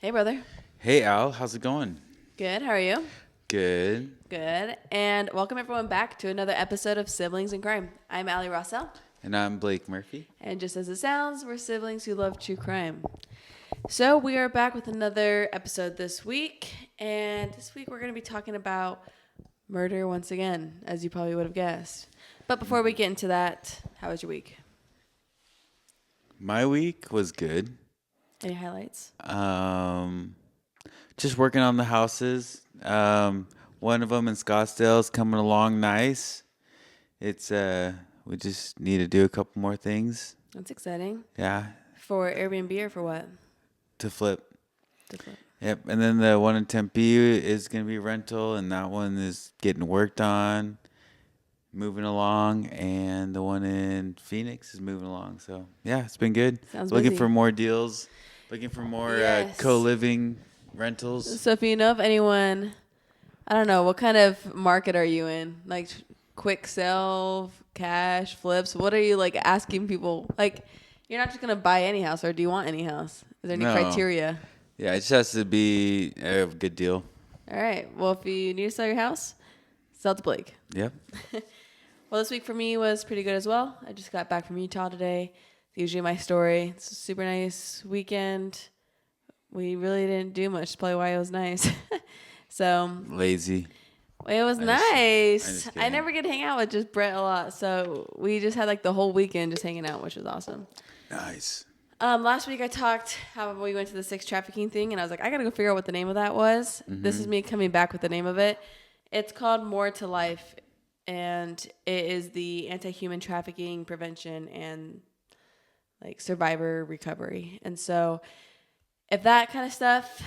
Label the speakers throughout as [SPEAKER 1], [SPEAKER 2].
[SPEAKER 1] Hey, brother.
[SPEAKER 2] Hey, Al. How's it going?
[SPEAKER 1] Good. How are you?
[SPEAKER 2] Good.
[SPEAKER 1] Good. And welcome everyone back to another episode of Siblings in Crime. I'm Allie Rossell.
[SPEAKER 2] And I'm Blake Murphy.
[SPEAKER 1] And just as it sounds, we're siblings who love true crime. So we are back with another episode this week. And this week we're going to be talking about murder once again, as you probably would have guessed. But before we get into that, how was your week?
[SPEAKER 2] My week was good.
[SPEAKER 1] Any highlights?
[SPEAKER 2] Just working on the houses. One of them in Scottsdale is coming along nice. It's we just need to do a couple more things.
[SPEAKER 1] That's exciting.
[SPEAKER 2] Yeah.
[SPEAKER 1] For Airbnb or for what?
[SPEAKER 2] To flip.
[SPEAKER 1] To flip.
[SPEAKER 2] Yep. And then the one in Tempe is going to be rental, and that one is getting worked on, moving along, and the one in Phoenix is moving along. So yeah, it's been good.
[SPEAKER 1] Sounds
[SPEAKER 2] looking
[SPEAKER 1] busy.
[SPEAKER 2] for more deals, looking for more
[SPEAKER 1] Yes.
[SPEAKER 2] co-living rentals.
[SPEAKER 1] So if you know of anyone, I don't know, what kind of market are you in? Like quick sell, cash, flips? What are you like asking people? Like you're not just going to buy any house, or do you want any house? Is there any
[SPEAKER 2] No.
[SPEAKER 1] criteria?
[SPEAKER 2] Yeah, it just has to be a good deal.
[SPEAKER 1] All right. Well, if you need to sell your house, sell to Blake.
[SPEAKER 2] Yep.
[SPEAKER 1] Well, this week for me was pretty good as well. I just got back from Utah today. It's usually my story. It's a super nice weekend. We really didn't do much. That's probably why it was nice. So
[SPEAKER 2] Lazy.
[SPEAKER 1] it was
[SPEAKER 2] I'm
[SPEAKER 1] nice.
[SPEAKER 2] just
[SPEAKER 1] I
[SPEAKER 2] kidding.
[SPEAKER 1] never get to hang out with just Brett a lot. So we just had like the whole weekend just hanging out, which was awesome.
[SPEAKER 2] Nice.
[SPEAKER 1] Last week I talked how we went to the sex trafficking thing, and I was like, I got to go figure out what the name of that was.
[SPEAKER 2] Mm-hmm.
[SPEAKER 1] This is me coming back with the name of it. It's called More to Life, and it is the anti-human trafficking prevention and like survivor recovery. And so if that kind of stuff,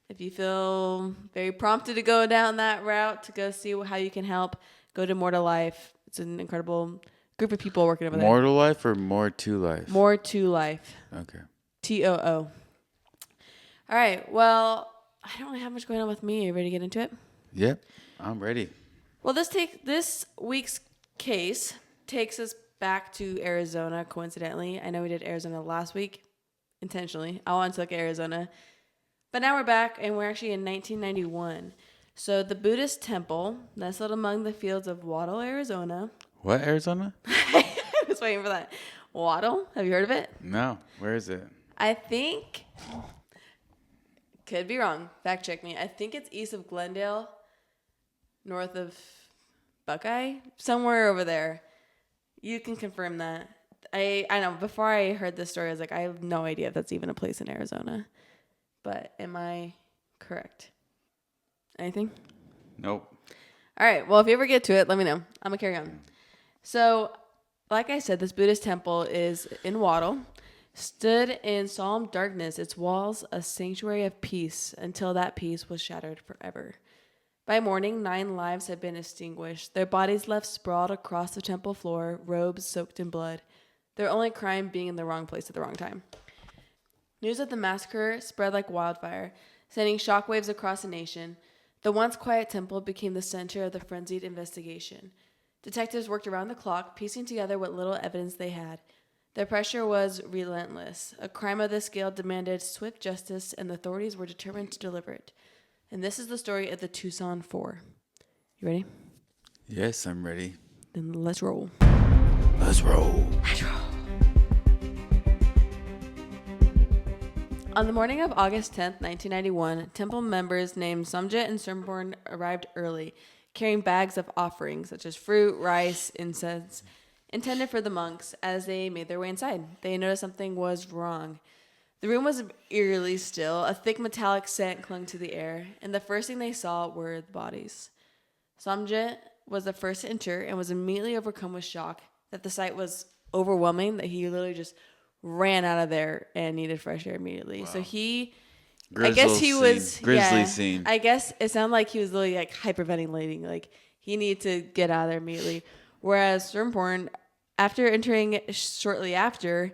[SPEAKER 1] if you feel very prompted to go down that route to go see how you can help, go to More to Life. It's an incredible group of people working over there.
[SPEAKER 2] More to life or more to life?
[SPEAKER 1] More to Life.
[SPEAKER 2] Okay.
[SPEAKER 1] TOO. All right. Well, I don't really have much going on with me. Are you ready to get into it?
[SPEAKER 2] Yep. I'm ready.
[SPEAKER 1] Well, this week's case takes us back to Arizona, coincidentally. I know we did Arizona last week, intentionally. I wanted to look at Arizona. But now we're back, and we're actually in 1991. So the Buddhist temple, nestled among the fields of Wattle, Arizona.
[SPEAKER 2] What, Arizona?
[SPEAKER 1] I was waiting for that. Wattle? Have you heard of it?
[SPEAKER 2] No. Where is it?
[SPEAKER 1] I think, could be wrong. Fact check me. I think it's east of Glendale, north of Buckeye, somewhere over there. You can confirm that. I know. Before I heard this story, I was like, I have no idea if that's even a place in Arizona. But am I correct? Anything?
[SPEAKER 2] Nope.
[SPEAKER 1] All right. Well, if you ever get to it, let me know. I'm going to carry on. So, like I said, this Buddhist temple is in Wattle. Stood in solemn darkness, its walls a sanctuary of peace, until that peace was shattered forever. By morning, 9 lives had been extinguished, their bodies left sprawled across the temple floor, robes soaked in blood, their only crime being in the wrong place at the wrong time. News of the massacre spread like wildfire, sending shockwaves across the nation. The once quiet temple became the center of the frenzied investigation. Detectives worked around the clock, piecing together what little evidence they had. The pressure was relentless. A crime of this scale demanded swift justice, and the authorities were determined to deliver it. And this is the story of the Tucson 4. You ready?
[SPEAKER 2] Yes, I'm ready.
[SPEAKER 1] Then let's roll.
[SPEAKER 2] Let's roll.
[SPEAKER 1] Let's roll. On the morning of August 10th, 1991, temple members named Sumjit and Surnborn arrived early, carrying bags of offerings such as fruit, rice, incense, intended for the monks. As they made their way inside, they noticed something was wrong. The room was eerily still. A thick metallic scent clung to the air, and the first thing they saw were the bodies. Samjit was the first to enter and was immediately overcome with shock that the sight was overwhelming, that he literally just ran out of there and needed fresh air immediately. Wow. So he... I guess he was...
[SPEAKER 2] Grizzly scene.
[SPEAKER 1] I guess it sounded like he was literally like hyperventilating. Like he needed to get out of there immediately. Whereas Surnborn, after entering shortly after,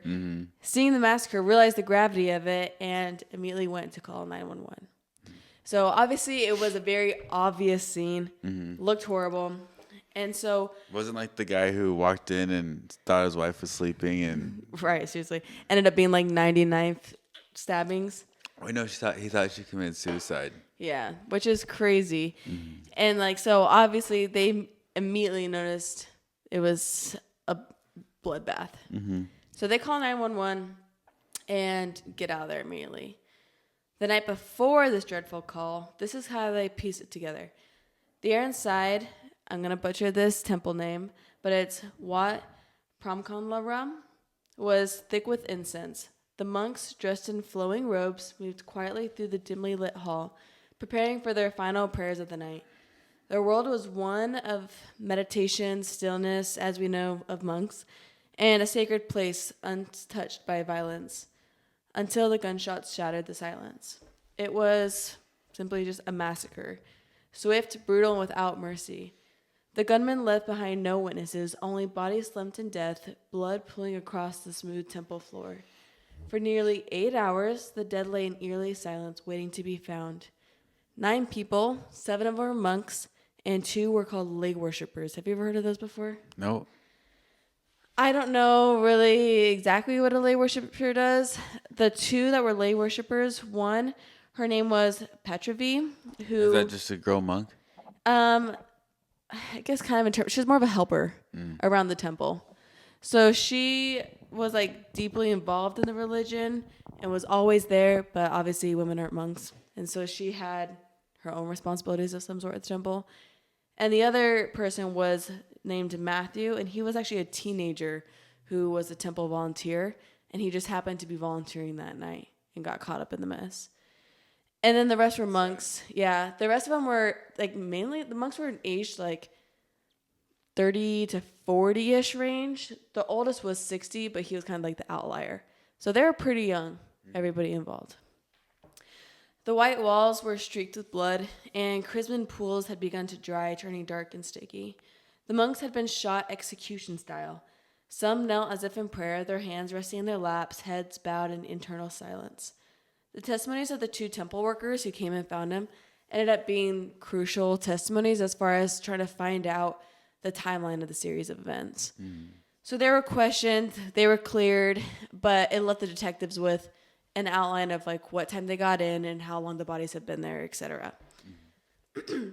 [SPEAKER 1] seeing the massacre, realized the gravity of it and immediately went to call 911. So obviously it was a very obvious scene. Looked horrible. And so...
[SPEAKER 2] Wasn't like the guy who walked in and thought his wife was sleeping and...
[SPEAKER 1] Right, seriously. Ended up being like 99 stabbings.
[SPEAKER 2] Wait, no, he thought she committed suicide.
[SPEAKER 1] Yeah, which is crazy. And like, so obviously they immediately noticed it was a bloodbath. So they call 911 and get out of there immediately. The night before this dreadful call, this is how they piece it together. The air inside, I'm going to butcher this temple name, but it's Wat Pramkanlaram, was thick with incense. The monks, dressed in flowing robes, moved quietly through the dimly lit hall, preparing for their final prayers of the night. Their world was one of meditation, stillness, as we know of monks, and a sacred place untouched by violence, until the gunshots shattered the silence. It was simply just a massacre, swift, brutal, and without mercy. The gunmen left behind no witnesses, only bodies slumped in death, blood pooling across the smooth temple floor. For nearly 8 hours, the dead lay in eerie silence, waiting to be found. 9 people, 7 of them were monks, and 2 were called lay worshippers. Have you ever heard of those before?
[SPEAKER 2] No.
[SPEAKER 1] I don't know really exactly what a lay worshipper does. The 2 that were lay worshippers, one, her name was Petravi, who...
[SPEAKER 2] Is that just a girl monk?
[SPEAKER 1] I guess kind of she's more of a helper around the temple. So she was like deeply involved in the religion and was always there, but obviously women aren't monks. And so she had her own responsibilities of some sort at the temple. And the other person was named Matthew, and he was actually a teenager who was a temple volunteer, and he just happened to be volunteering that night and got caught up in the mess. And then the rest were monks. Yeah, the rest of them were like mainly the monks were aged like 30 to 40-ish range. The oldest was 60, but he was kind of like the outlier. So they were pretty young, everybody involved. The white walls were streaked with blood, and chrisman pools had begun to dry, turning dark and sticky. The monks had been shot execution style. Some knelt as if in prayer, their hands resting in their laps, heads bowed in internal silence. The testimonies of the 2 temple workers who came and found him ended up being crucial testimonies as far as trying to find out the timeline of the series of events. So they were questioned, they were cleared, but it left the detectives with an outline of like what time they got in and how long the bodies had been there, etc.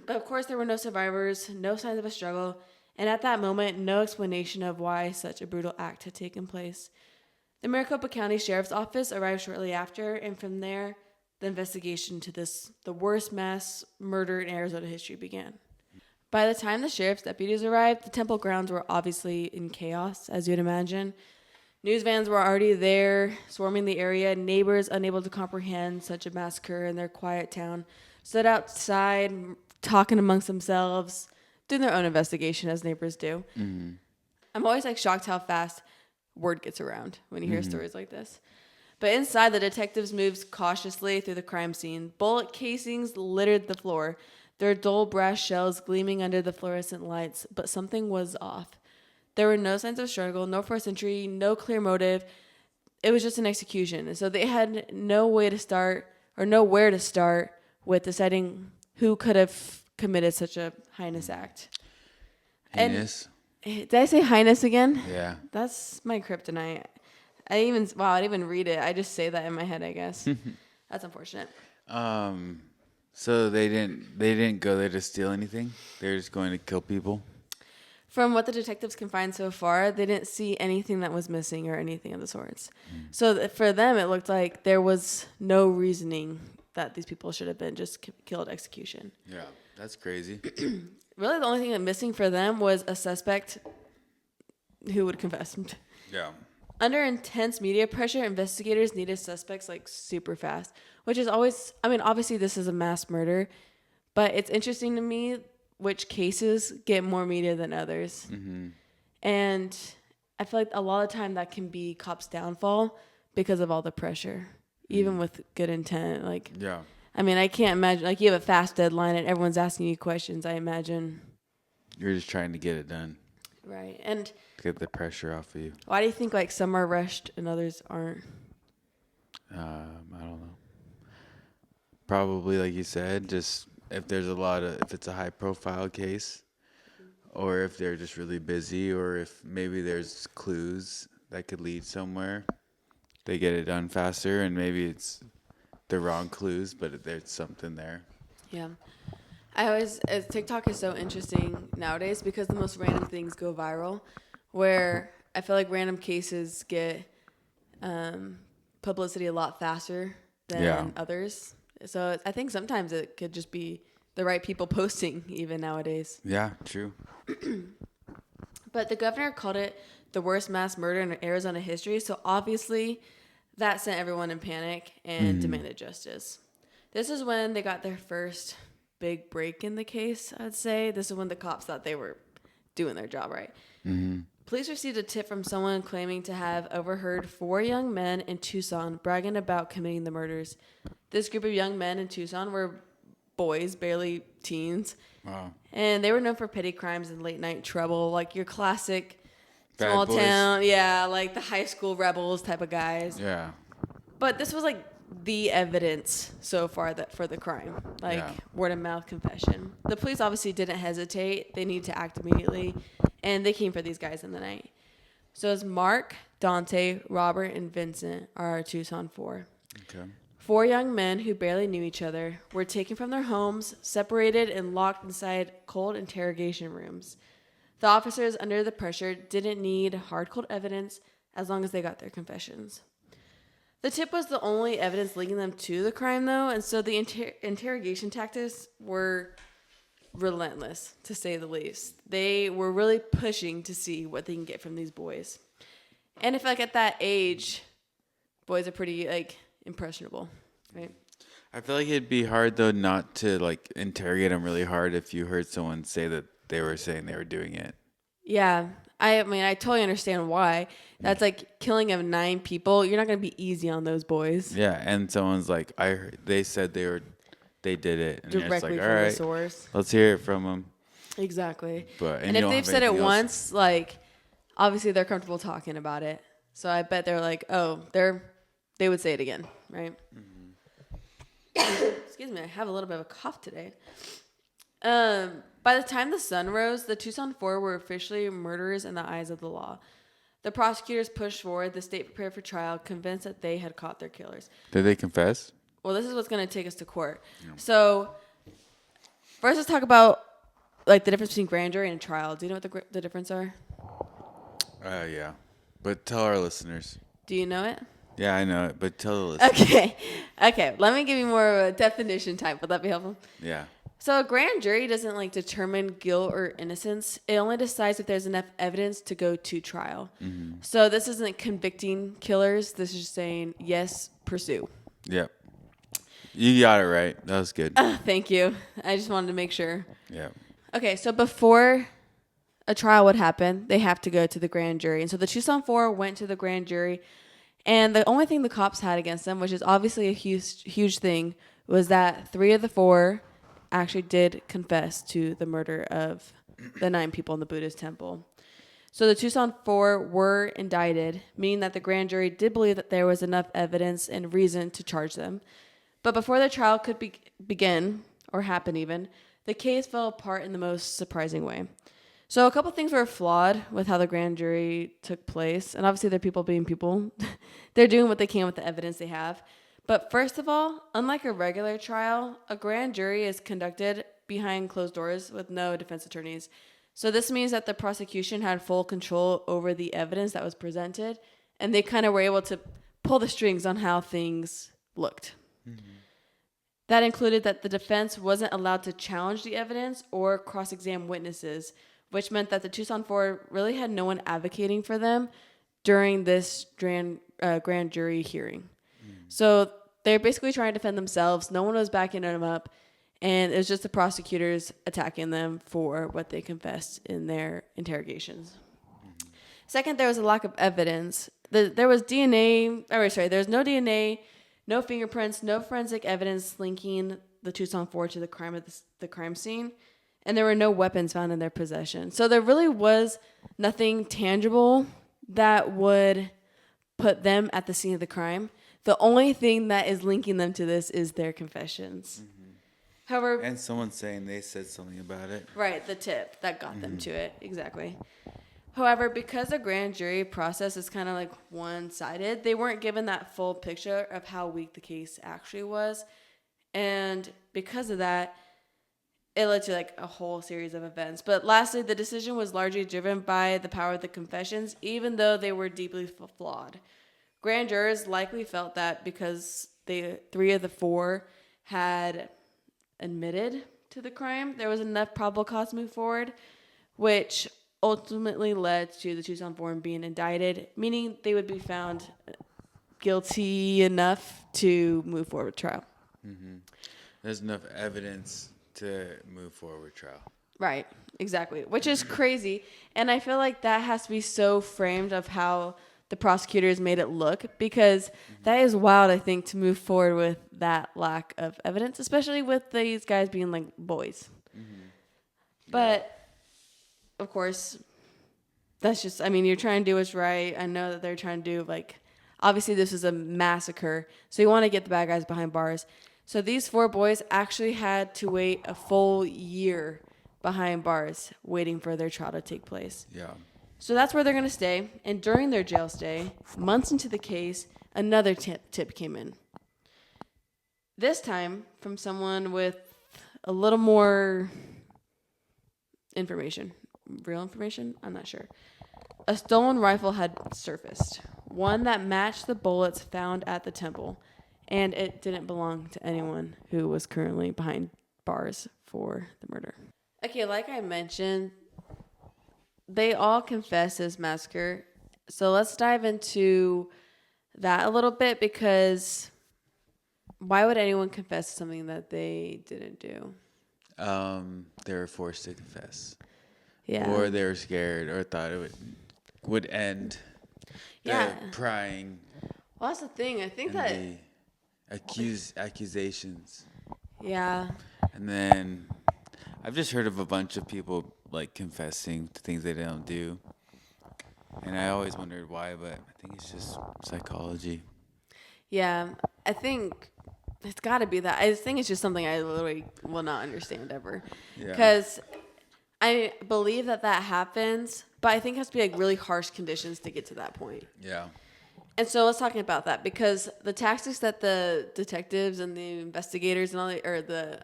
[SPEAKER 1] But of course, there were no survivors, no signs of a struggle, and at that moment, no explanation of why such a brutal act had taken place. The Maricopa County Sheriff's Office arrived shortly after, and from there, the investigation to the worst mass murder in Arizona history began. By the time the sheriff's deputies arrived, the temple grounds were obviously in chaos, as you'd imagine. News vans were already there, swarming the area. Neighbors, unable to comprehend such a massacre in their quiet town, stood outside, talking amongst themselves, doing their own investigation, as neighbors do. I'm always like shocked how fast word gets around when you hear stories like this. But inside, the detectives moved cautiously through the crime scene. Bullet casings littered the floor, their dull brass shells gleaming under the fluorescent lights, but something was off. There were no signs of struggle, no forced entry, no clear motive. It was just an execution. So they had no way to start or nowhere to start with deciding who could have committed such a heinous act.
[SPEAKER 2] Heinous?
[SPEAKER 1] Did I say highness again?
[SPEAKER 2] Yeah.
[SPEAKER 1] That's my kryptonite. I didn't even read it. I just say that in my head, I guess. That's unfortunate.
[SPEAKER 2] So they didn't go there to steal anything? They're just going to kill people?
[SPEAKER 1] From what the detectives can find so far, they didn't see anything that was missing or anything of the sorts. So for them, it looked like there was no reasoning that these people should have been just killed execution.
[SPEAKER 2] Yeah, that's crazy.
[SPEAKER 1] Really, the only thing that missing for them was a suspect who would confess.
[SPEAKER 2] Yeah.
[SPEAKER 1] Under intense media pressure, investigators needed suspects like super fast, which is always, I mean, obviously this is a mass murder, but it's interesting to me which cases get more media than others. And I feel like a lot of time that can be cops' downfall because of all the pressure, even with good intent. Like,
[SPEAKER 2] Yeah.
[SPEAKER 1] I mean, I can't imagine, like, you have a fast deadline and everyone's asking you questions, I imagine.
[SPEAKER 2] You're just trying to get it done.
[SPEAKER 1] Right. And
[SPEAKER 2] Get the pressure off of you.
[SPEAKER 1] why do you think, like, some are rushed and others aren't?
[SPEAKER 2] I don't know. Probably, like you said, just if it's a high profile case, or if they're just really busy, or if maybe there's clues that could lead somewhere, they get it done faster, and maybe it's the wrong clues, but there's something there.
[SPEAKER 1] Yeah. TikTok is so interesting nowadays because the most random things go viral, where I feel like random cases get publicity a lot faster than others. So I think sometimes it could just be the right people posting even nowadays.
[SPEAKER 2] Yeah, true.
[SPEAKER 1] But the governor called it the worst mass murder in Arizona history. So obviously that sent everyone in panic and demanded justice. This is when they got their first big break in the case, I'd say. This is when the cops thought they were doing their job right.
[SPEAKER 2] Mm-hmm.
[SPEAKER 1] Police received a tip from someone claiming to have overheard 4 young men in Tucson bragging about committing the murders. This group of young men in Tucson were boys, barely teens.
[SPEAKER 2] Wow.
[SPEAKER 1] And they were known for petty crimes and late night trouble, like your classic
[SPEAKER 2] Bad
[SPEAKER 1] small
[SPEAKER 2] boys.
[SPEAKER 1] town, yeah, like the high school rebels type of guys.
[SPEAKER 2] Yeah.
[SPEAKER 1] But this was like the evidence so far that for the crime, like word of mouth confession. The police obviously didn't hesitate. They needed to act immediately, and they came for these guys in the night. So it's Mark, Dante, Robert, and Vincent are our Tucson 4.
[SPEAKER 2] Okay.
[SPEAKER 1] 4 young men who barely knew each other were taken from their homes, separated, and locked inside cold interrogation rooms. The officers, under the pressure, didn't need hard, cold evidence as long as they got their confessions. The tip was the only evidence linking them to the crime, though, and so the interrogation tactics were relentless, to say the least. They were really pushing to see what they can get from these boys. And if, like, at that age, boys are pretty, like, impressionable, right?
[SPEAKER 2] I feel like it'd be hard, though, not to, like, interrogate them really hard if you heard someone say that they were saying they were doing it.
[SPEAKER 1] Yeah. I mean, I totally understand why. That's like killing of 9 people. You're not going to be easy on those boys.
[SPEAKER 2] Yeah, and someone's like, they said they did it. And
[SPEAKER 1] Directly
[SPEAKER 2] like,
[SPEAKER 1] from
[SPEAKER 2] all right,
[SPEAKER 1] the source.
[SPEAKER 2] let's hear it from them.
[SPEAKER 1] Exactly.
[SPEAKER 2] And
[SPEAKER 1] if they've said it once, like, obviously they're comfortable talking about it. So I bet they're like, oh, they would say it again, right? Mm-hmm. Excuse me, I have a little bit of a cough today. By the time the sun rose, the Tucson 4 were officially murderers in the eyes of the law. The prosecutors pushed forward, the state prepared for trial, convinced that they had caught their killers.
[SPEAKER 2] Did they confess?
[SPEAKER 1] Well, this is what's going to take us to court. Yeah. So, first let's talk about like the difference between grand jury and trial. Do you know what the difference are?
[SPEAKER 2] Yeah. But tell our listeners.
[SPEAKER 1] Do you know it?
[SPEAKER 2] Yeah, I know it, but tell the listeners.
[SPEAKER 1] Okay. Let me give you more of a definition type. Would that be helpful?
[SPEAKER 2] Yeah.
[SPEAKER 1] So a grand jury doesn't like determine guilt or innocence. It only decides if there's enough evidence to go to trial. Mm-hmm. So this isn't convicting killers. This is just saying, yes, pursue.
[SPEAKER 2] Yep. You got it right. That was good.
[SPEAKER 1] Thank you. I just wanted to make sure.
[SPEAKER 2] Yeah.
[SPEAKER 1] Okay, so before a trial would happen, they have to go to the grand jury. And so the Tucson 4 went to the grand jury. And the only thing the cops had against them, which is obviously a huge thing, was that 3 of the 4 actually did confess to the murder of the 9 people in the Buddhist temple. So the Tucson 4 were indicted, meaning that the grand jury did believe that there was enough evidence and reason to charge them. But before the trial could begin, or happen even, the case fell apart in the most surprising way. So a couple things were flawed with how the grand jury took place. And obviously they're people being people. They're doing what they can with the evidence they have. But first of all, unlike a regular trial, a grand jury is conducted behind closed doors with no defense attorneys. So this means that the prosecution had full control over the evidence that was presented, and they kind of were able to pull the strings on how things looked. Mm-hmm. That included that the defense wasn't allowed to challenge the evidence or cross-examine witnesses, which meant that the Tucson 4 really had no one advocating for them during this grand jury hearing. So they're basically trying to defend themselves. No one was backing them up. And it was just the prosecutors attacking them for what they confessed in their interrogations. Mm-hmm. Second, there was a lack of evidence. There was no DNA, no fingerprints, no forensic evidence linking the Tucson 4 to the crime scene. And there were no weapons found in their possession. So there really was nothing tangible that would put them at the scene of the crime. The only thing that is linking them to this is their confessions. Mm-hmm. However,
[SPEAKER 2] and someone saying they said something about it.
[SPEAKER 1] Right, the tip that got them to it. Exactly. However, because the grand jury process is kind of like one-sided, they weren't given that full picture of how weak the case actually was. And because of that, it led to like a whole series of events. But lastly, the decision was largely driven by the power of the confessions, even though they were deeply flawed. Grand jurors likely felt that because three of the four had admitted to the crime, there was enough probable cause to move forward, which ultimately led to the Tucson Forum being indicted, meaning they would be found guilty enough to move forward with trial.
[SPEAKER 2] Mm-hmm. There's enough evidence to move forward with trial.
[SPEAKER 1] Right, exactly, which is crazy. And I feel like that has to be so framed of how the prosecutors made it look, because that is wild, I think, to move forward with that lack of evidence, especially with these guys being like boys. Mm-hmm. But of course, that's just, I mean, you're trying to do what's right. I know that they're trying to do, like, obviously this is a massacre, so you want to get the bad guys behind bars. So these four boys actually had to wait a full year behind bars waiting for their trial to take place.
[SPEAKER 2] Yeah.
[SPEAKER 1] So that's where they're going to stay. And during their jail stay, months into the case, another tip came in. This time from someone with a little more information. Real information? I'm not sure. A stolen rifle had surfaced, one that matched the bullets found at the temple, and it didn't belong to anyone who was currently behind bars for the murder. Okay, like I mentioned, they all confessed this massacre, so let's dive into that a little bit, because why would anyone confess to something that they didn't do?
[SPEAKER 2] They were forced to confess.
[SPEAKER 1] Yeah.
[SPEAKER 2] Or they were scared or thought it would end the prying.
[SPEAKER 1] Well, that's the thing. I think that
[SPEAKER 2] the accusations.
[SPEAKER 1] Yeah.
[SPEAKER 2] And then I've just heard of a bunch of people like confessing to things they don't do. And I always wondered why, but I think it's just psychology.
[SPEAKER 1] Yeah. I think it's got to be that. I think it's just something I literally will not understand ever. Because I believe that happens, but I think it has to be like really harsh conditions to get to that point.
[SPEAKER 2] Yeah.
[SPEAKER 1] And so let's talk about that, because the tactics that the detectives and the investigators and all the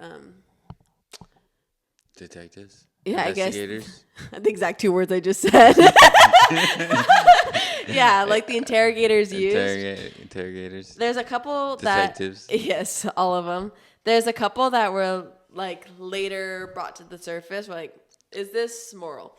[SPEAKER 2] detectives?
[SPEAKER 1] Yeah,
[SPEAKER 2] investigators?
[SPEAKER 1] I guess the exact two words I just said. Yeah, like the interrogators used.
[SPEAKER 2] Interrogators.
[SPEAKER 1] There's a couple
[SPEAKER 2] detectives.
[SPEAKER 1] Yes, all of them. There's a couple that were like later brought to the surface. We're like, is this moral?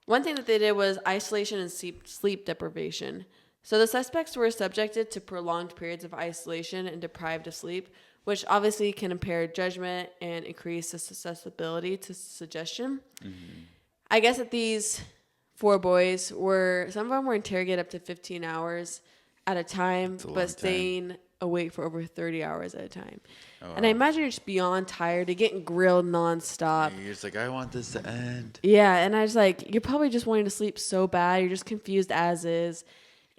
[SPEAKER 1] One thing that they did was isolation and sleep deprivation. So the suspects were subjected to prolonged periods of isolation and deprived of sleep, which obviously can impair judgment and increase the susceptibility to suggestion. Mm-hmm. I guess that these four boys some of them were interrogated up to 15 hours at a time, but staying awake for over 30 hours at a time. Oh, wow. And I imagine you're just beyond tired. You're getting grilled nonstop.
[SPEAKER 2] You're just like, I want this to end.
[SPEAKER 1] Yeah, and I was like, you're probably just wanting to sleep so bad. You're just confused as is.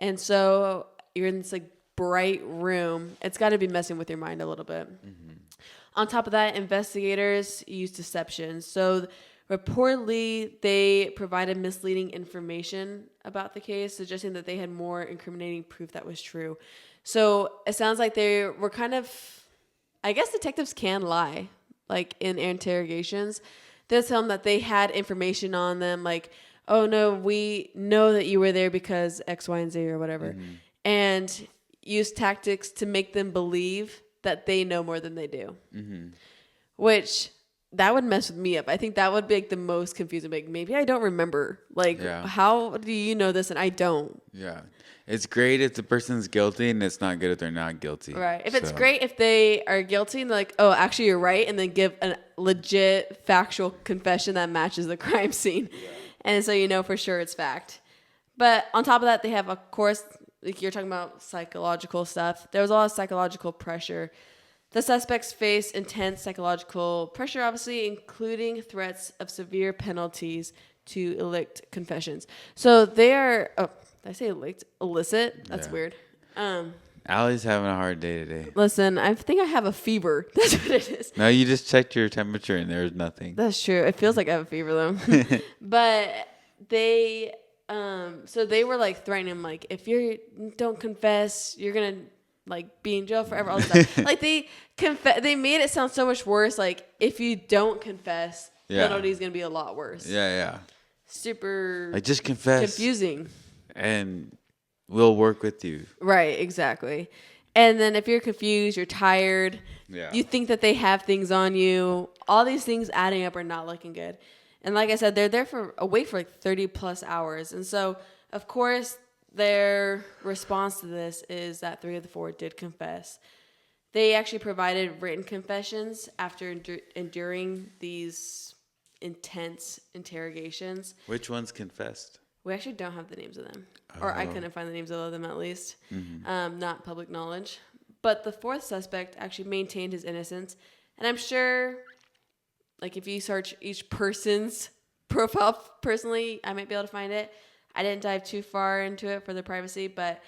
[SPEAKER 1] And so you're in this like bright room. It's got to be messing with your mind a little bit. Mm-hmm. On top of that, investigators used deception. So reportedly, they provided misleading information about the case, suggesting that they had more incriminating proof that was true. So it sounds like they were kind of, I guess detectives can lie, like in interrogations. They'll tell them that they had information on them, like, oh no, we know that you were there because X, Y, and Z or whatever. Mm-hmm. And use tactics to make them believe that they know more than they do. Mm-hmm. Which, that would mess with me up. I think that would be like the most confusing. Like, maybe I don't remember. Like, how do you know this and I don't?
[SPEAKER 2] Yeah. It's great if the person's guilty, and it's not good if they're not guilty.
[SPEAKER 1] Right. If it's great if they are guilty and they're like, oh, actually you're right, and then give a legit factual confession that matches the crime scene. Yeah. And so you know for sure it's fact. But on top of that, they have, of course, like you're talking about psychological stuff. There was a lot of psychological pressure. The suspects faced intense psychological pressure, obviously, including threats of severe penalties to elicit confessions. So they are, did I say illicit? That's weird.
[SPEAKER 2] Allie's having a hard day today.
[SPEAKER 1] Listen, I think I have a fever. That's what it is.
[SPEAKER 2] No, you just checked your temperature and there was nothing.
[SPEAKER 1] That's true. It feels like I have a fever though. But they so they were like threatening him, like, if you don't confess, you're gonna like be in jail forever, all this stuff. Like they made it sound so much worse. Like, if you don't confess, penalty's gonna be a lot worse.
[SPEAKER 2] Yeah.
[SPEAKER 1] Super
[SPEAKER 2] Like, just confess.
[SPEAKER 1] Confusing.
[SPEAKER 2] And we'll work with you.
[SPEAKER 1] Right, exactly. And then if you're confused, you're tired, you think that they have things on you, all these things adding up are not looking good. And like I said, they're there awake for like 30 plus hours. And so, of course, their response to this is that 3 of the 4 did confess. They actually provided written confessions after enduring these intense interrogations.
[SPEAKER 2] Which ones confessed?
[SPEAKER 1] We actually don't have the names of them. Or I couldn't find the names of them, at least. Not public knowledge. But the 4th suspect actually maintained his innocence. And I'm sure, like, if you search each person's profile personally, I might be able to find it. I didn't dive too far into it for the privacy. But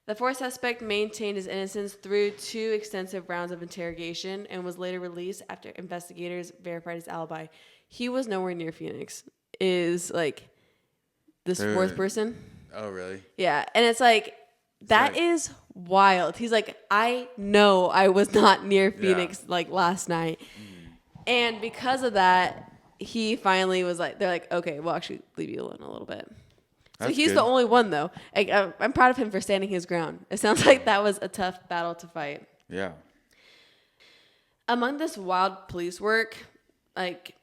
[SPEAKER 1] the 4th suspect maintained his innocence through 2 extensive rounds of interrogation and was later released after investigators verified his alibi. He was nowhere near Phoenix. Is, like... This 4th person.
[SPEAKER 2] Oh, really?
[SPEAKER 1] Yeah. And it's like, that is wild. He's like, I know I was not near Phoenix like last night. And because of that, he finally was like, they're like, okay, we'll actually leave you alone a little bit. So he's the only one, though. I'm proud of him for standing his ground. It sounds like that was a tough battle to fight.
[SPEAKER 2] Yeah.
[SPEAKER 1] Among this wild police work, like,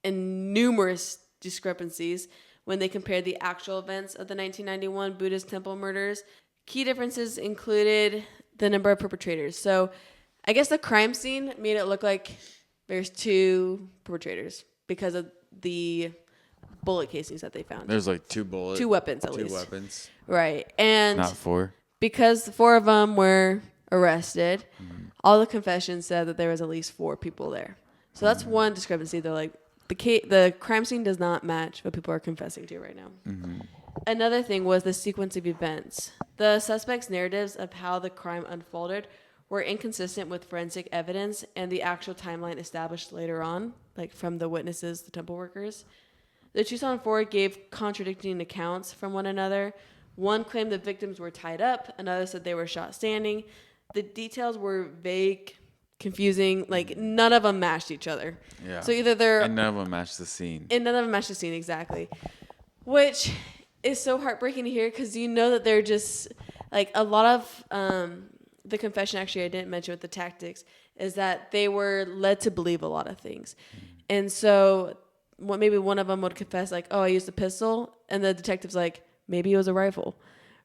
[SPEAKER 1] and numerous discrepancies, when they compared the actual events of the 1991 Buddhist temple murders, key differences included the number of perpetrators. So I guess the crime scene made it look like there's 2 perpetrators because of the bullet casings that they found.
[SPEAKER 2] There's like 2 bullets.
[SPEAKER 1] 2 weapons at least.
[SPEAKER 2] 2 weapons.
[SPEAKER 1] Right. And
[SPEAKER 2] not 4.
[SPEAKER 1] Because 4 of them were arrested, all the confessions said that there was at least 4 people there. So that's one discrepancy. They're like, the crime scene does not match what people are confessing to right now. Another thing was the sequence of events. The suspects' narratives of how the crime unfolded were inconsistent with forensic evidence and the actual timeline established later on, like from the witnesses, the temple workers. The Tucson 4 gave contradicting accounts from one another. One claimed the victims were tied up. Another said they were shot standing. The details were vague, confusing, like none of them matched each other.
[SPEAKER 2] Yeah.
[SPEAKER 1] So either they're...
[SPEAKER 2] And none of them matched the scene.
[SPEAKER 1] And none of them matched the scene, exactly. Which is so heartbreaking to hear because you know that they're just... Like a lot of the confession, actually, I didn't mention with the tactics, is that they were led to believe a lot of things. And so maybe one of them would confess like, oh, I used a pistol. And the detective's like, maybe it was a rifle,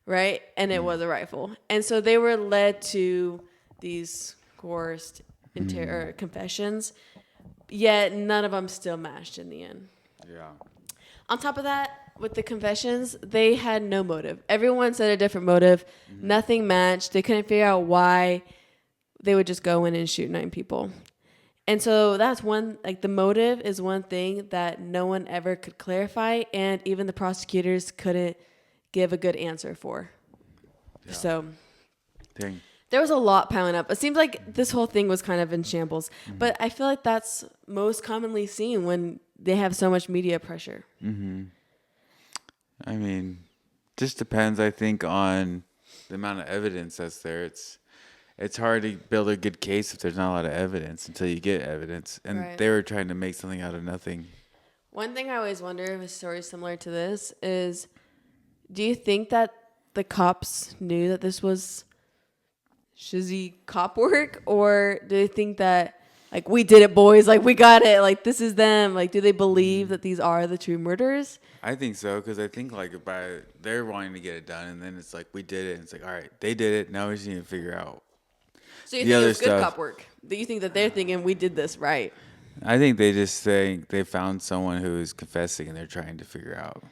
[SPEAKER 1] right? And it was a rifle. And so they were led to these... coerced confessions, yet none of them still matched in the end.
[SPEAKER 2] Yeah.
[SPEAKER 1] On top of that, with the confessions, they had no motive. Everyone said a different motive. Nothing matched. They couldn't figure out why they would just go in and shoot 9 people. And so that's one, like the motive is one thing that no one ever could clarify, and even the prosecutors couldn't give a good answer for. Yeah. So.
[SPEAKER 2] Dang.
[SPEAKER 1] There was a lot piling up. It seems like this whole thing was kind of in shambles. But I feel like that's most commonly seen when they have so much media pressure.
[SPEAKER 2] I mean, just depends, I think, on the amount of evidence that's there. It's hard to build a good case if there's not a lot of evidence until you get evidence. And they were trying to make something out of nothing.
[SPEAKER 1] One thing I always wonder if a story similar to this is, do you think that the cops knew that this was... shizzy cop work, or do they think that like we did it, boys, like we got it, like this is them, like do they believe that these are the true murderers? I
[SPEAKER 2] think so, because I think like they're wanting to get it done, and then it's like we did it, and it's like, all right, they did it, now we just need to figure out.
[SPEAKER 1] So you think it was good cop work? Do you think that they're thinking we did this right?
[SPEAKER 2] I think they just think they found someone who is confessing and they're trying to figure out.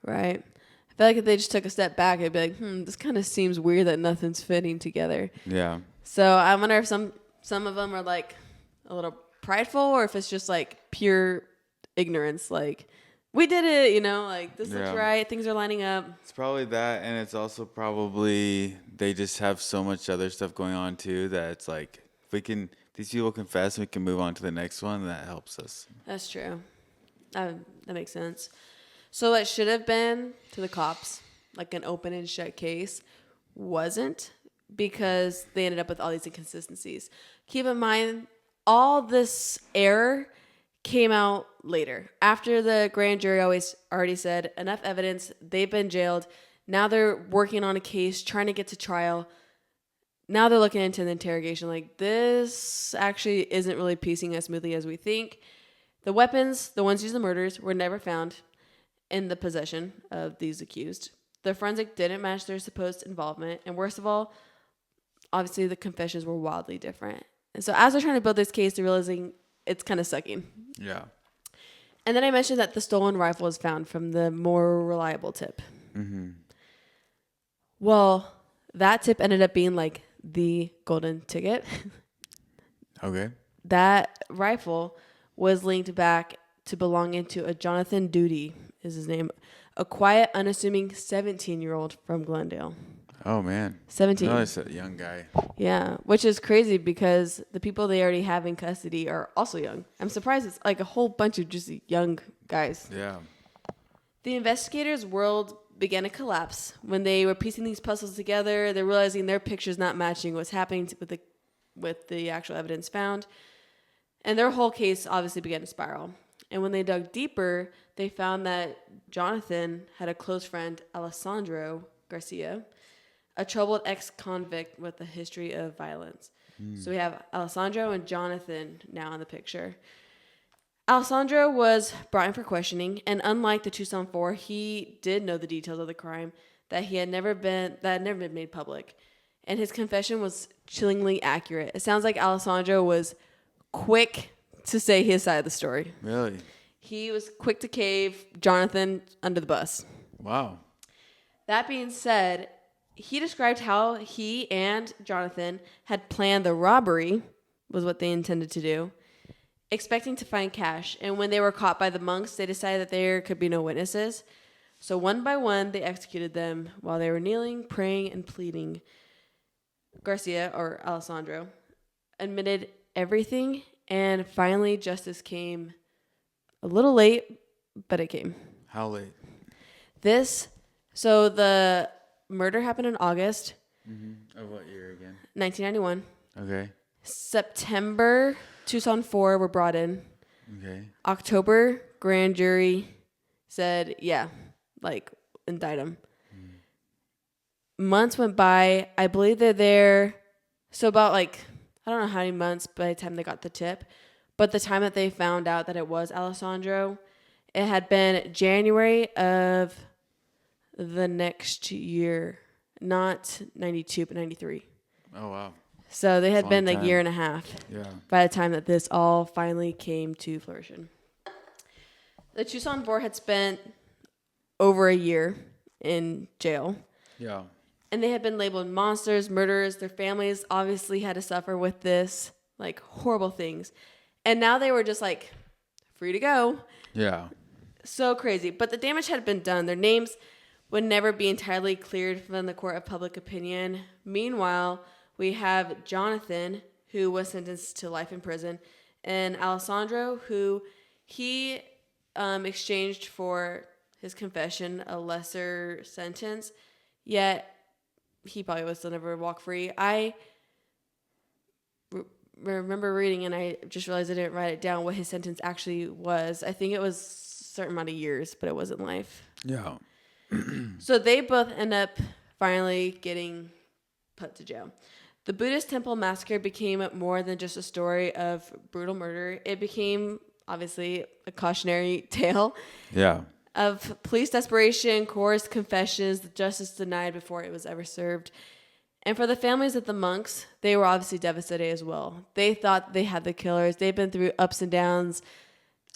[SPEAKER 1] Right. I feel like if they just took a step back, it'd be like, this kind of seems weird that nothing's fitting together. Yeah. So I wonder if some of them are like a little prideful, or if it's just like pure ignorance. Like, we did it, you know, like this looks right. Things are lining up.
[SPEAKER 2] It's probably that. And it's also probably they just have so much other stuff going on too, that it's like, if these people confess, we can move on to the next one. That helps us.
[SPEAKER 1] That's true. That makes sense. So it should have been to the cops, like an open and shut case, wasn't, because they ended up with all these inconsistencies. Keep in mind, all this error came out later. After the grand jury already said, enough evidence, they've been jailed. Now they're working on a case, trying to get to trial. Now they're looking into the interrogation. Like, this actually isn't really piecing as smoothly as we think. The weapons, the ones used in the murders, were never found in the possession of these accused. The forensic didn't match their supposed involvement. And worst of all, obviously the confessions were wildly different. And so as they're trying to build this case, they're realizing it's kind of sucking.
[SPEAKER 2] Yeah.
[SPEAKER 1] And then I mentioned that the stolen rifle was found from the more reliable tip.
[SPEAKER 2] Mm-hmm.
[SPEAKER 1] Well, that tip ended up being like the golden ticket.
[SPEAKER 2] Okay.
[SPEAKER 1] That rifle was linked back to belonging to a Jonathan Duty, is his name, a quiet, unassuming 17-year-old from Glendale.
[SPEAKER 2] Oh, man.
[SPEAKER 1] 17.
[SPEAKER 2] Oh, it's a young guy.
[SPEAKER 1] Yeah, which is crazy because the people they already have in custody are also young. I'm surprised it's like a whole bunch of just young guys.
[SPEAKER 2] Yeah.
[SPEAKER 1] The investigators' world began to collapse when they were piecing these puzzles together. They're realizing their pictures not matching what's happening with the actual evidence found. And their whole case obviously began to spiral. And when they dug deeper, they found that Jonathan had a close friend, Alessandro Garcia, a troubled ex-convict with a history of violence. So we have Alessandro and Jonathan now in the picture. Alessandro was brought in for questioning, and unlike the Tucson 4, he did know the details of the crime that had never been made public. And his confession was chillingly accurate. It sounds like Alessandro was quick to say his side of the story.
[SPEAKER 2] Really?
[SPEAKER 1] He was quick to cave Jonathan under the bus.
[SPEAKER 2] Wow.
[SPEAKER 1] That being said, he described how he and Jonathan had planned the robbery, was what they intended to do, expecting to find cash. And when they were caught by the monks, they decided that there could be no witnesses. So one by one, they executed them while they were kneeling, praying, and pleading. Garcia, or Alessandro, admitted everything, and finally justice came a little late, but it came.
[SPEAKER 2] How late?
[SPEAKER 1] So the murder happened in August.
[SPEAKER 2] Mm-hmm. Of what year again?
[SPEAKER 1] 1991.
[SPEAKER 2] Okay.
[SPEAKER 1] September, Tucson 4 were brought in.
[SPEAKER 2] Okay.
[SPEAKER 1] October, grand jury said, indict him. Months went by. I believe they're there. So about I don't know how many months by the time they got the tip. But the time that they found out that it was Alessandro, it had been January of the next year. Not 92, but 93.
[SPEAKER 2] Oh, wow.
[SPEAKER 1] So they had been
[SPEAKER 2] time.
[SPEAKER 1] a year and a half by the time that this all finally came to fruition. The Tucson 4 had spent over a year in jail.
[SPEAKER 2] Yeah.
[SPEAKER 1] And they had been labeled monsters, murderers. Their families obviously had to suffer with this, horrible things. And now they were just, free to go.
[SPEAKER 2] Yeah.
[SPEAKER 1] So crazy. But the damage had been done. Their names would never be entirely cleared from the court of public opinion. Meanwhile, we have Jonathan, who was sentenced to life in prison, and Alessandro, who he exchanged for his confession a lesser sentence, yet he probably would still never walk free. I remember reading, and I just realized I didn't write it down, what his sentence actually was. I think it was a certain amount of years, but it wasn't life.
[SPEAKER 2] Yeah.
[SPEAKER 1] So they both end up finally getting put to jail. The Buddhist temple massacre became more than just a story of brutal murder. It became, obviously, a cautionary tale.
[SPEAKER 2] Yeah.
[SPEAKER 1] Of police desperation, coerced confessions, justice denied before it was ever served. And for the families of the monks, they were obviously devastated as well. They thought they had the killers. They've been through ups and downs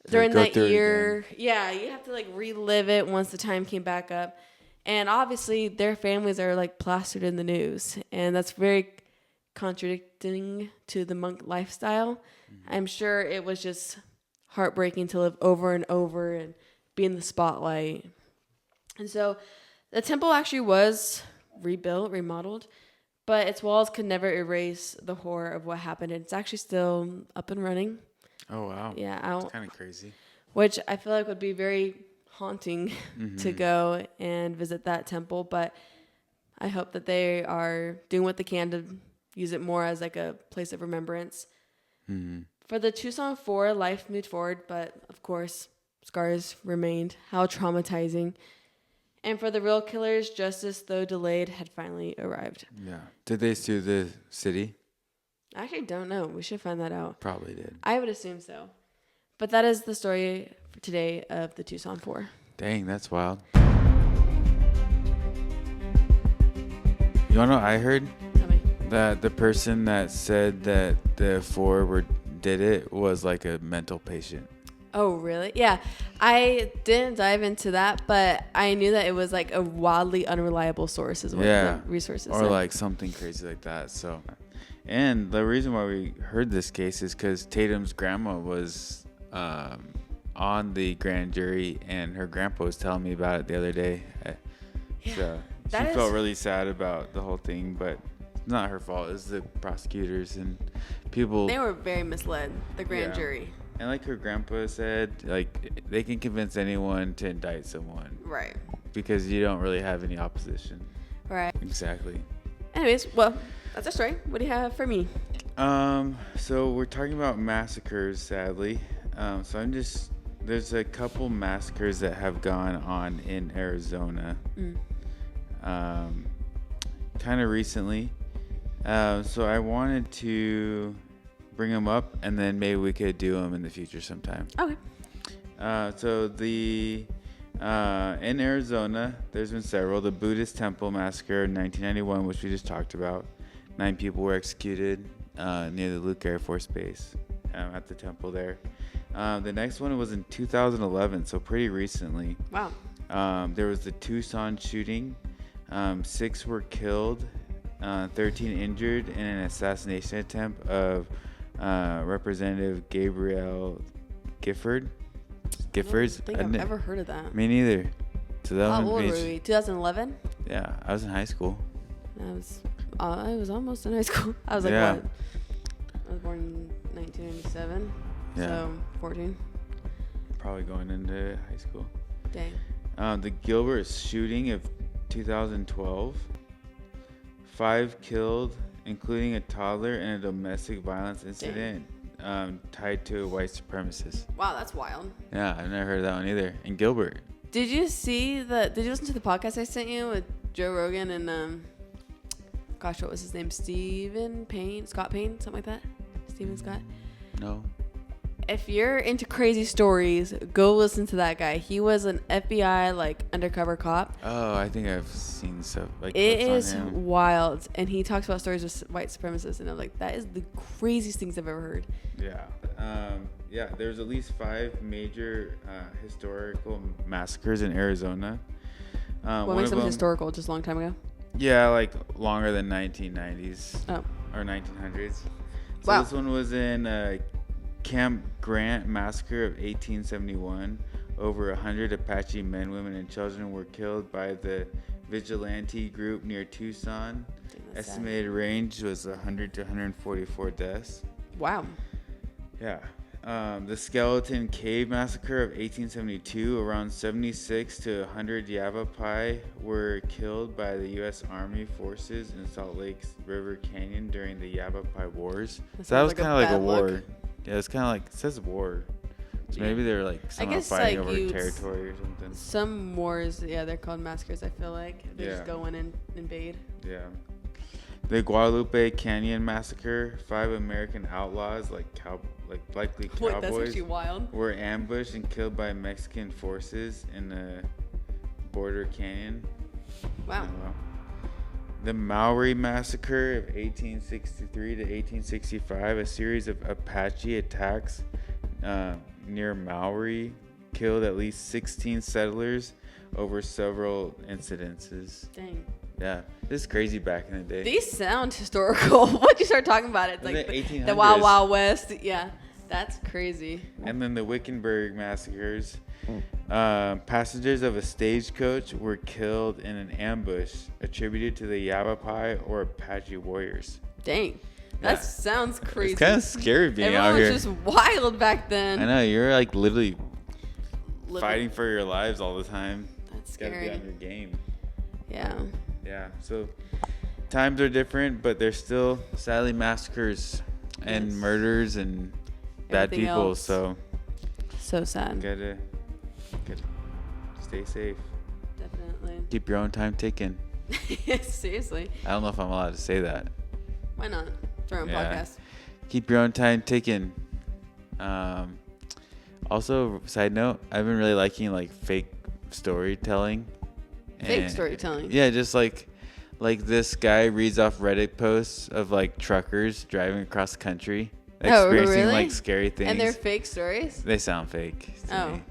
[SPEAKER 1] during that year. Yeah, you have to relive it once the time came back up. And obviously their families are plastered in the news. And that's very contradicting to the monk lifestyle. Mm-hmm. I'm sure it was just heartbreaking to live over and over and be in the spotlight. And so the temple actually was rebuilt, remodeled, but its walls could never erase the horror of what happened. It's actually still up and running.
[SPEAKER 2] Oh, wow.
[SPEAKER 1] Yeah.
[SPEAKER 2] It's kind of crazy.
[SPEAKER 1] Which I feel like would be very haunting to go and visit that temple, but I hope that they are doing what they can to use it more as like a place of remembrance. For the Tucson 4, life moved forward, but of course, scars remained. How traumatizing. And for the real killers, justice, though delayed, had finally arrived.
[SPEAKER 2] Yeah. Did they sue the city?
[SPEAKER 1] I actually don't know. We should find that out.
[SPEAKER 2] Probably did.
[SPEAKER 1] I would assume so. But that is the story for today of the Tucson 4.
[SPEAKER 2] Dang, that's wild. You want to know what I heard?
[SPEAKER 1] Tell me.
[SPEAKER 2] That the person that said that the 4 did it was like a mental patient.
[SPEAKER 1] Oh, really? Yeah. I didn't dive into that, but I knew that it was like a wildly unreliable source is what the resources
[SPEAKER 2] or
[SPEAKER 1] said.
[SPEAKER 2] like something crazy like that. So, and the reason why we heard this case is because Tatum's grandma was on the grand jury, and her grandpa was telling me about it the other day.
[SPEAKER 1] Yeah,
[SPEAKER 2] so she felt really sad about the whole thing, but it's not her fault. It's the prosecutors and people.
[SPEAKER 1] They were very misled, the grand jury.
[SPEAKER 2] And like her grandpa said, like they can convince anyone to indict someone.
[SPEAKER 1] Right.
[SPEAKER 2] Because you don't really have any opposition.
[SPEAKER 1] Right.
[SPEAKER 2] Exactly.
[SPEAKER 1] Anyways, well, that's our story. What do you have for me?
[SPEAKER 2] So we're talking about massacres, sadly. There's a couple massacres that have gone on in Arizona. Kind of recently. So I wanted to bring them up, and then maybe we could do them in the future sometime.
[SPEAKER 1] Okay.
[SPEAKER 2] So in Arizona, there's been several. The Buddhist temple massacre in 1991, which we just talked about. 9 people were executed near the Luke Air Force Base at the temple there. The next one was in 2011, so pretty recently.
[SPEAKER 1] Wow.
[SPEAKER 2] There was the Tucson shooting. 6 were killed, 13 injured in an assassination attempt of Representative Gabrielle Giffords.
[SPEAKER 1] I don't think I've ever heard of that.
[SPEAKER 2] Me neither. So that
[SPEAKER 1] How old were we? 2011?
[SPEAKER 2] Yeah, I was in high school.
[SPEAKER 1] I was almost in high school. I was like, what? I was born in 1997.
[SPEAKER 2] Yeah.
[SPEAKER 1] So 14.
[SPEAKER 2] Probably going into high school.
[SPEAKER 1] Dang.
[SPEAKER 2] The Gilbert shooting of 2012. 5 killed, including a toddler, in a domestic violence incident tied to a white supremacist.
[SPEAKER 1] Wow, that's wild.
[SPEAKER 2] Yeah, I've never heard of that one either. In Gilbert.
[SPEAKER 1] Did you listen to the podcast I sent you with Joe Rogan and what was his name? Scott Payne, something like that? Stephen Scott?
[SPEAKER 2] No.
[SPEAKER 1] If you're into crazy stories, go listen to that guy. He was an FBI undercover cop.
[SPEAKER 2] Oh, I think I've seen stuff like
[SPEAKER 1] it is wild, and he talks about stories with white supremacists, and I'm like, that is the craziest things I've ever heard.
[SPEAKER 2] Yeah. There's at least 5 major historical massacres in Arizona.
[SPEAKER 1] What makes them historical? Just a long time ago.
[SPEAKER 2] Yeah, like longer than 1990s.
[SPEAKER 1] Oh.
[SPEAKER 2] Or 1900s. So
[SPEAKER 1] wow.
[SPEAKER 2] This one was in Camp Grant Massacre of 1871. Over 100 Apache men, women, and children were killed by the vigilante group near Tucson. Estimated range was 100 to 144 deaths.
[SPEAKER 1] Wow.
[SPEAKER 2] Yeah. The Skeleton Cave Massacre of 1872. Around 76 to 100 Yavapai were killed by the U.S. Army forces in Salt Lake River Canyon during the Yavapai Wars. So that was kind of like a war. Yeah, it's kind of like, it says war. So maybe they're somehow fighting over territory or something.
[SPEAKER 1] Some wars, they're called massacres, I feel like. They just go in and invade.
[SPEAKER 2] Yeah. The Guadalupe Canyon Massacre. 5 American outlaws, likely cowboys,
[SPEAKER 1] that's actually wild,
[SPEAKER 2] were ambushed and killed by Mexican forces in the border canyon.
[SPEAKER 1] Wow.
[SPEAKER 2] The Maori Massacre of 1863 to 1865. A series of Apache attacks near Maori killed at least 16 settlers over several incidences.
[SPEAKER 1] Dang.
[SPEAKER 2] Yeah, this is crazy back in the day.
[SPEAKER 1] These sound historical. Once you start talking about it, it's like the Wild Wild West. Yeah, that's crazy.
[SPEAKER 2] And then the Wickenburg massacres. Passengers of a stagecoach were killed in an ambush attributed to the Yavapai or Apache warriors.
[SPEAKER 1] Dang. That sounds crazy.
[SPEAKER 2] It's kind of scary being out here.
[SPEAKER 1] Everyone was just wild back then.
[SPEAKER 2] I know, you're literally fighting for your lives all the time.
[SPEAKER 1] That's
[SPEAKER 2] Gotta
[SPEAKER 1] scary.
[SPEAKER 2] be on your game.
[SPEAKER 1] Yeah.
[SPEAKER 2] Yeah. So times are different, but there's still sadly massacres and murders and bad
[SPEAKER 1] Everything
[SPEAKER 2] people.
[SPEAKER 1] else.
[SPEAKER 2] So
[SPEAKER 1] sad.
[SPEAKER 2] gotta stay safe.
[SPEAKER 1] Definitely.
[SPEAKER 2] Keep your own time ticking.
[SPEAKER 1] Seriously.
[SPEAKER 2] I don't know if I'm allowed to say that.
[SPEAKER 1] Why not? It's our own
[SPEAKER 2] Yeah.
[SPEAKER 1] podcast.
[SPEAKER 2] Keep your own time ticking. Also, side note, I've been really liking like fake storytelling.
[SPEAKER 1] Fake storytelling.
[SPEAKER 2] Yeah, just like this guy reads off Reddit posts of like truckers driving across the country, experiencing
[SPEAKER 1] really?
[SPEAKER 2] like scary things.
[SPEAKER 1] And they're fake stories?
[SPEAKER 2] They sound fake to me.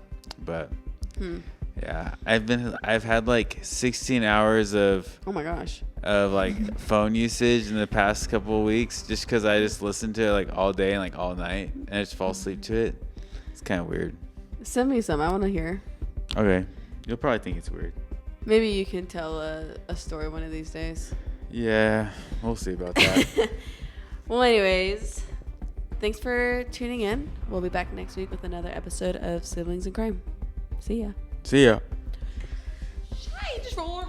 [SPEAKER 2] But
[SPEAKER 1] Hmm.
[SPEAKER 2] yeah, I've had like 16 hours of
[SPEAKER 1] Oh my gosh.
[SPEAKER 2] like phone usage in the past couple of weeks just because I just listen to it like all day and like all night and I just fall asleep to it. It's kind of weird.
[SPEAKER 1] Send me some. I want to hear.
[SPEAKER 2] Okay. You'll probably think it's weird.
[SPEAKER 1] Maybe you can tell a story one of these days.
[SPEAKER 2] Yeah, we'll see about that.
[SPEAKER 1] Well, anyways, thanks for tuning in. We'll be back next week with another episode of Siblings in Crime. See ya.
[SPEAKER 2] See ya.
[SPEAKER 1] Just roll